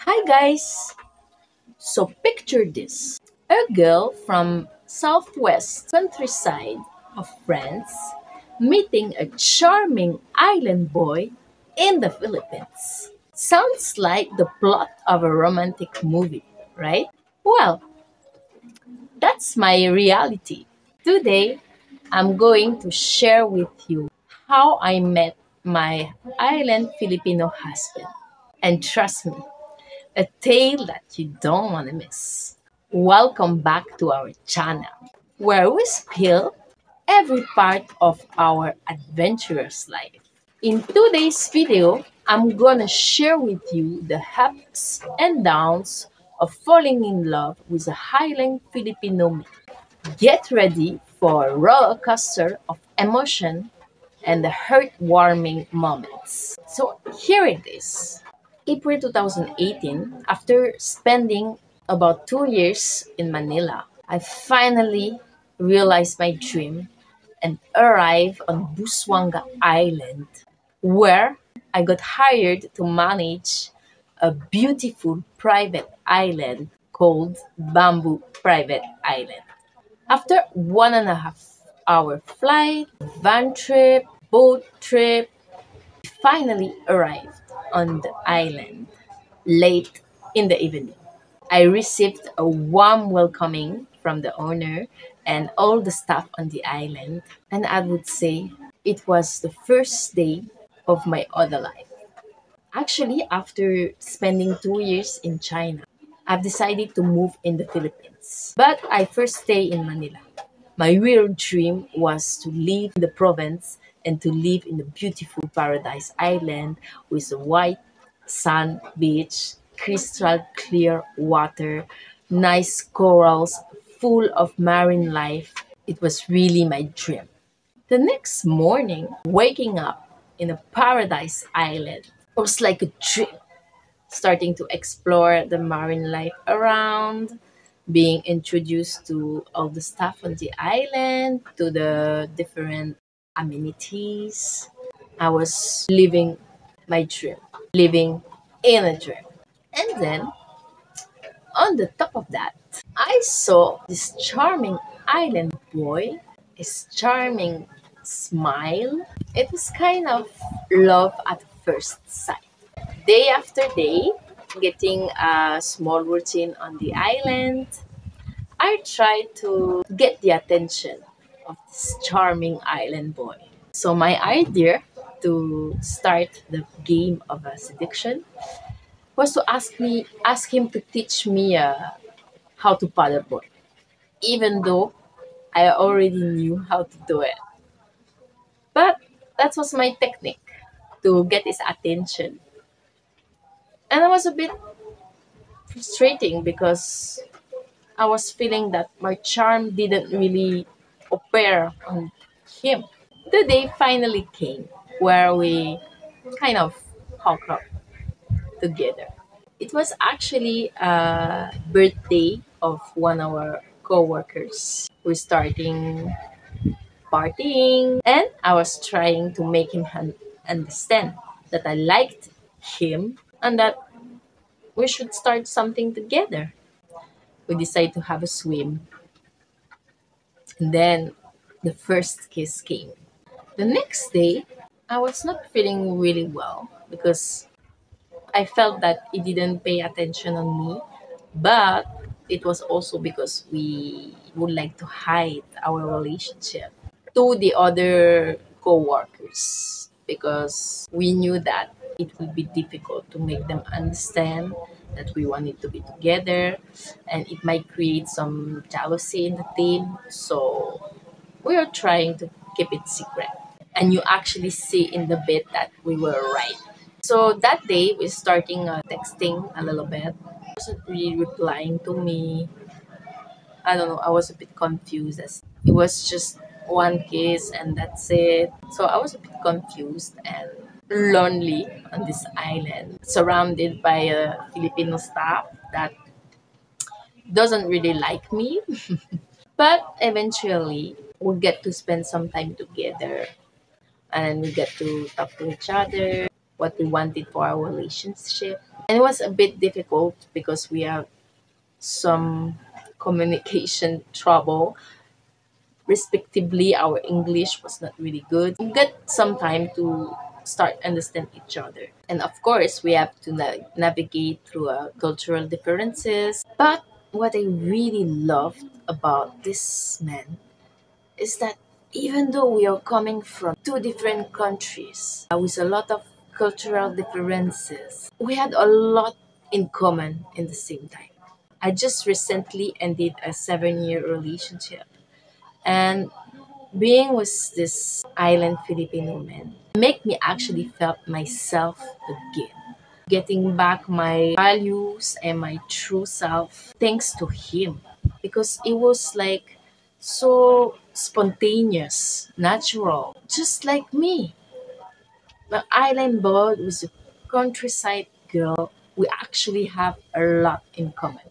Hi guys! So picture this. A girl from southwest countryside of France meeting a charming island boy in the Philippines. Sounds like the plot of a romantic movie, right? Well, that's my reality. Today, I'm going to share with you how I met my island Filipino husband. And trust me, a tale that you don't want to miss. Welcome back to our channel, where we spill every part of our adventurous life. In today's video, I'm gonna share with you the ups and downs of falling in love with a Highland Filipino man. Get ready for a roller coaster of emotion and the heartwarming moments. So here it is. April 2018, after spending about 2 years in Manila, I finally realized my dream and arrived on Busuanga Island, where I got hired to manage a beautiful private island called Bamboo Private Island. After 1.5 hour flight, van trip, boat trip, we finally arrived on the island late in the evening. I received a warm welcoming from the owner and all the staff on the island, and I would say it was the first day of my other life. Actually, after spending 2 years in China, I've decided to move in the Philippines. But I first stay in Manila. My real dream was to live in the province and to live in the beautiful paradise island with a white sand beach, crystal clear water, nice corals, full of marine life. It was really my dream. The next morning, waking up in a paradise island was like a dream. Starting to explore the marine life around, being introduced to all the stuff on the island, to the different amenities. I was living my dream, living in a dream. And then, on the top of that, I saw this charming island boy, his charming smile. It was kind of love at first sight. Day after day, getting a small routine on the island, I tried to get the attention of this charming island boy. So my idea to start the game of a seduction was to ask him to teach me how to paddleboard, even though I already knew how to do it. But that was my technique to get his attention. And it was a bit frustrating because I was feeling that my charm didn't really appear on him. The day finally came where we kind of hooked up together. It was actually a birthday of one of our co-workers. We're starting partying and I was trying to make him understand that I liked him and that we should start something together. We decided to have a swim. And then the first kiss came. The next day, I was not feeling really well because I felt that he didn't pay attention on me, but it was also because we would like to hide our relationship to the other co-workers because we knew that it would be difficult to make them understand that we wanted to be together and it might create some jealousy in the team. So we are trying to keep it secret. And you actually see in the bit that we were right. So that day we starting texting a little bit. He wasn't really replying to me. I don't know, I was a bit confused as it was just one kiss and that's it. So I was a bit confused and lonely on this island, surrounded by a Filipino staff that doesn't really like me. But eventually, we get to spend some time together and we get to talk to each other. what we wanted for our relationship. And it was a bit difficult because we have some communication trouble. Respectively, our English was not really good. We got some time to start understand each other. And of course, we have to navigate through cultural differences. But what I really loved about this man is that even though we are coming from two different countries with a lot of cultural differences, we had a lot in common in the same time. I just recently ended a 7-year relationship, and being with this island Filipino man make me actually felt myself again. Getting back my values and my true self thanks to him. Because it was like so spontaneous, natural, just like me. The island boy with a countryside girl, we actually have a lot in common.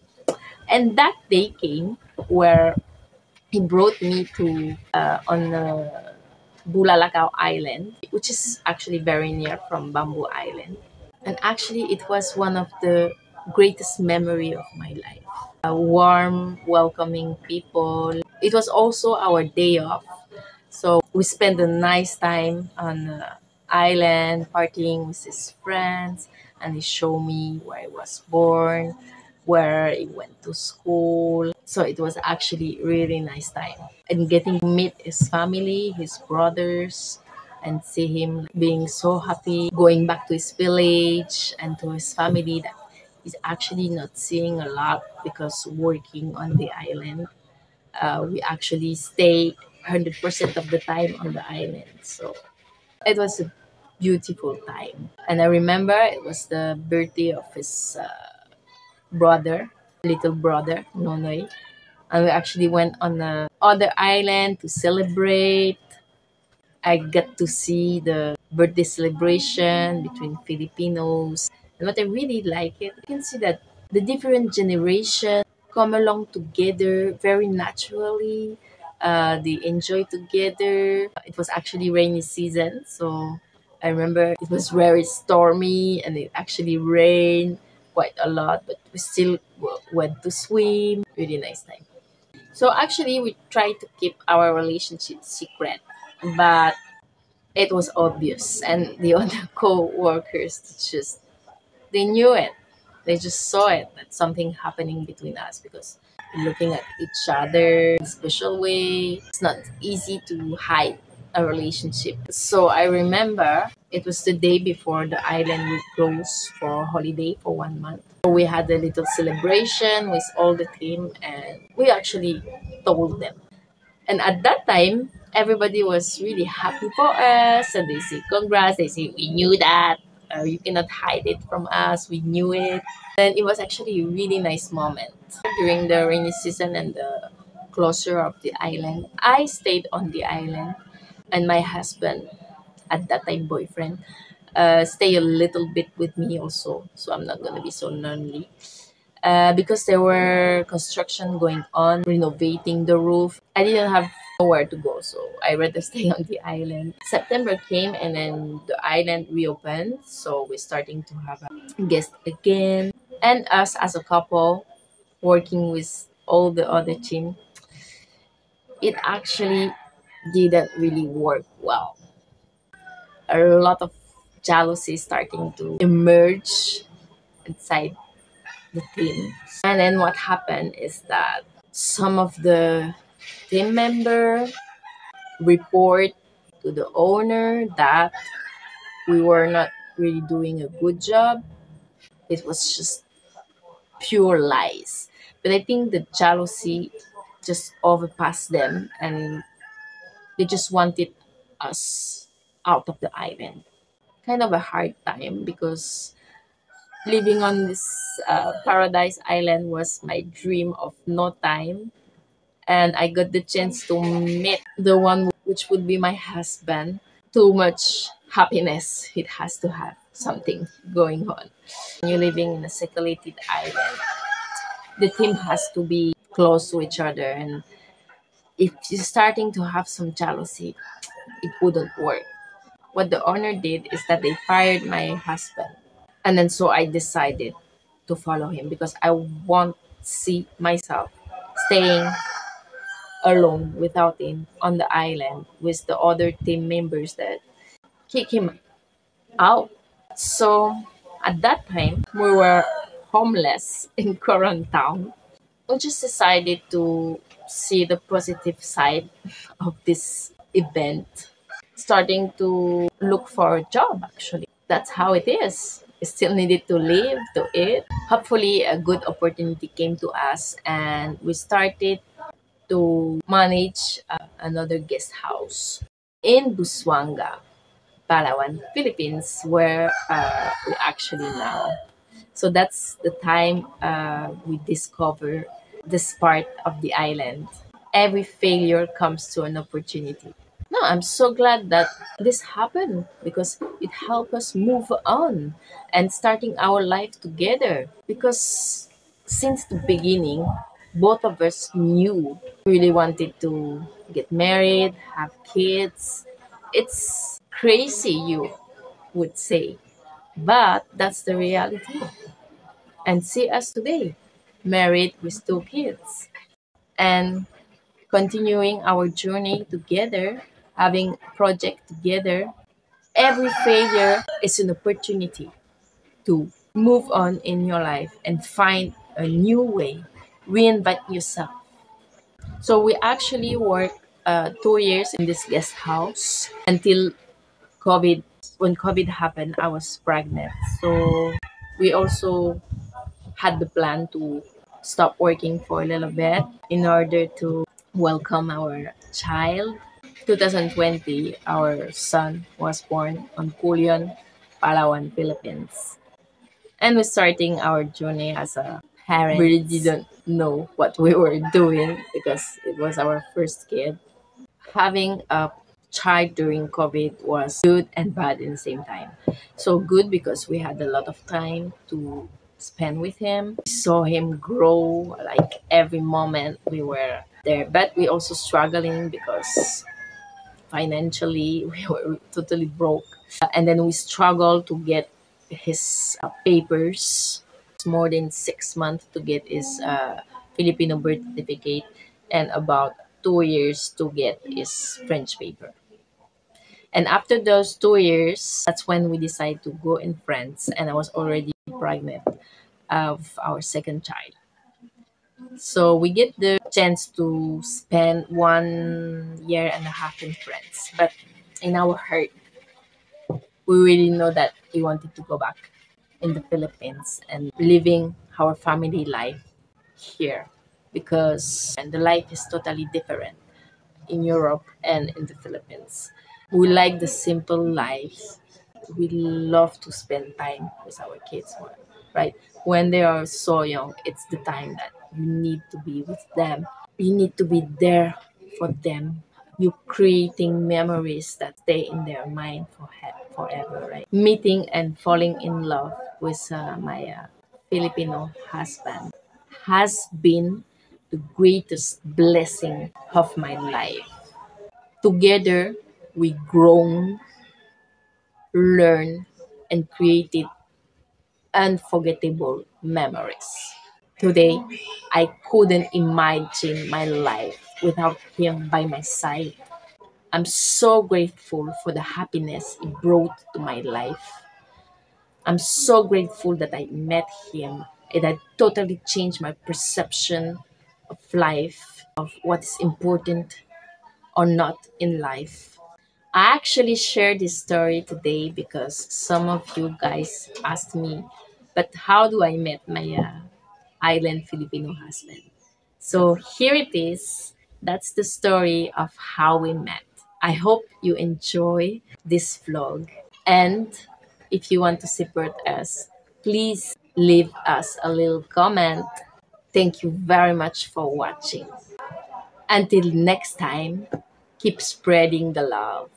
And that day came where he brought me to on Bulalakaw Island, which is actually very near from Bamboo Island. And actually, it was one of the greatest memory of my life. Warm, welcoming people. It was also our day off. So we spent a nice time on the island, partying with his friends, and he showed me where I was born, where he went to school. So it was actually really nice time. And getting to meet his family, his brothers, and see him being so happy, going back to his village and to his family that he's actually not seeing a lot because working on the island. We actually stay 100% of the time on the island. So it was a beautiful time. And I remember it was the birthday of his brother, little brother, Nonoy. And we actually went on a other island to celebrate. I got to see the birthday celebration between Filipinos. And what I really like it, you can see that the different generations come along together very naturally. They enjoy together. It was actually rainy season, so I remember it was very stormy and it actually rained quite a lot, but we still went to swim. Really nice time. So actually, we tried to keep our relationship secret, but it was obvious, and the other co-workers just they knew it. They just saw it that something happening between us because we're looking at each other in a special way. It's not easy to hide a relationship. So I remember it was the day before the island would close for holiday for 1 month. So we had a little celebration with all the team, and we actually told them. And at that time, everybody was really happy for us. And they say, congrats. They say, we knew that. You cannot hide it from us. We knew it. And it was actually a really nice moment. During the rainy season and the closure of the island, I stayed on the island. And my husband, at that time boyfriend, stay a little bit with me also. So I'm not going to be so lonely. Because there were construction going on, renovating the roof. I didn't have nowhere to go, so I rather stay on the island. September came and then the island reopened, so we're starting to have a guest again. And us as a couple, working with all the other team, it actually didn't really work well. A lot of jealousy starting to emerge inside the team. And then what happened is that some of the team member report to the owner that we were not really doing a good job. It was just pure lies. But I think the jealousy just overpassed them and they just wanted us out of the island. Kind of a hard time because living on this paradise island was my dream of no time, and I got the chance to meet the one which would be my husband. Too much happiness. It has to have something going on. When you're living in a secluded island, the team has to be close to each other, and if you're starting to have some jealousy, it wouldn't work. what the owner did is that they fired my husband. And then so I decided to follow him because I won't see myself staying alone without him on the island with the other team members that kick him out. So at that time, we were homeless in Town. We just decided to see the positive side of this event, starting to look for a job actually. That's how it is. We still needed to live, to eat. Hopefully, a good opportunity came to us, and we started to manage another guest house in Busuanga, Palawan, Philippines, where we actually now. So that's the time we discover this part of the island. Every failure comes to an opportunity. No, I'm so glad that this happened because it helped us move on and starting our life together. Because since the beginning, both of us knew we really wanted to get married, have kids. It's crazy, you would say, but that's the reality. And see us today, married with two kids and continuing our journey together, having a project together. Every failure is an opportunity to move on in your life and find a new way, reinvent yourself. So we actually worked 2 years in this guest house until COVID. When COVID happened, I was pregnant. So we also had the plan to stop working for a little bit in order to welcome our child. 2020, our son was born on Culion, Palawan, Philippines. And we're starting our journey as a parent. We really didn't know what we were doing because it was our first kid. Having a child during COVID was good and bad in the same time. So good because we had a lot of time to spend with him. We saw him grow like every moment we were there. But we also struggling because financially we were totally broke. And then we struggled to get his papers. It's more than 6 months to get his Filipino birth certificate and about 2 years to get his French paper. And after those 2 years, that's when we decided to go in France, and I was already pregnant of our second child. So we get the chance to spend 1 year and a half in France. But in our heart, we really know that we wanted to go back in the Philippines and living our family life here because and the life is totally different in Europe and in the Philippines. We like the simple life. We love to spend time with our kids more, right? When they are so young, it's the time that you need to be with them. You need to be there for them. You creating memories that stay in their mind forever, right? Meeting and falling in love with my Filipino husband has been the greatest blessing of my life. Together, we grown, learn, and created unforgettable memories. Today, I couldn't imagine my life without him by my side. I'm so grateful for the happiness he brought to my life. I'm so grateful that I met him. It had totally changed my perception of life, of what is important or not in life. I actually shared this story today because some of you guys asked me, but how do I met my island Filipino husband? So here it is. That's the story of how we met. I hope you enjoy this vlog. And if you want to support us, please leave us a little comment. Thank you very much for watching. Until next time, keep spreading the love.